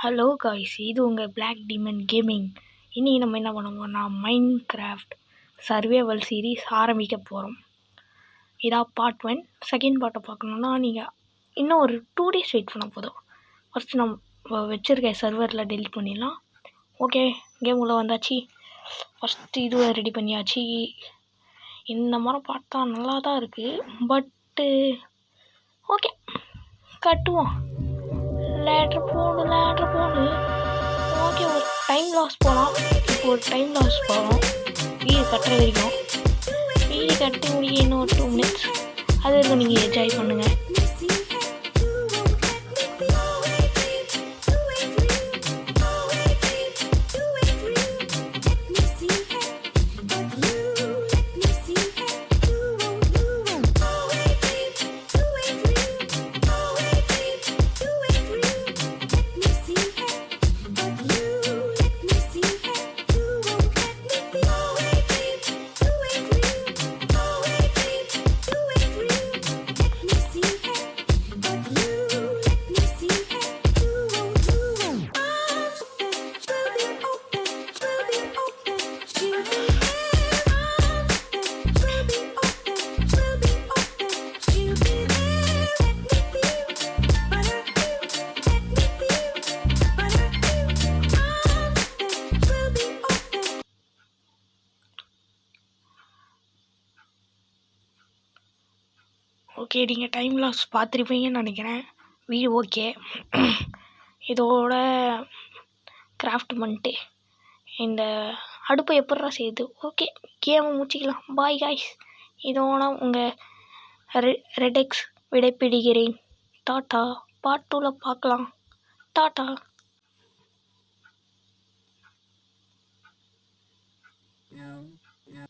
Hello guys, இது உங்கள் black demon gaming. இன்றைக்கி நம்ம என்ன பண்ண போகிறோம்னா மைண்ட் கிராஃப்ட் சர்வைவல் சீரீஸ் ஆரம்பிக்க போகிறோம். இதான் பார்ட் 1. செகண்ட் பார்ட்டை பார்க்கணுன்னா நீங்கள் இன்னும் ஒரு 2 days வெயிட் பண்ண போதும். ஃபஸ்ட்டு நம்ம வச்சுருக்க சர்வரில் டெலிட் பண்ணிடலாம். ஓகே, கேம் உள்ளே வந்தாச்சு. ஃபஸ்ட்டு இதுவை ரெடி பண்ணியாச்சு. இந்த மரம் பார்த்தா நல்லா தான் இருக்குது, பட்டு ஓகே கட்டுவோம். லேட்ரு போடு. ஓகே, ஒரு டைம் லாஸ் போகலாம். இப்போ ஒரு டைம் லாஸ் போகலாம் வீடு கட்டுற வரைக்கும். வீடு கட்டி முடிய இன்னும் ஒரு 2 minutes. அது வரைக்கும் நீங்கள் என்ஜாய் பண்ணுங்கள். ஓகே, நீங்கள் டைம் லாஸ் பார்த்துருப்பீங்கன்னு நினைக்கிறேன். வீடு ஓகே. இதோட கிராஃப்ட் பண்ணிட்டு இந்த அடுப்பை எப்படா செய்யுது. ஓகே, கேமை முடிச்சிக்கலாம். Bye guys. இதோட உங்கள் ரெடெக்ஸ் விடைபெறுகிறேன். டாட்டா. பார்ட் 2ல் பார்க்கலாம். டாட்டா. Yeah.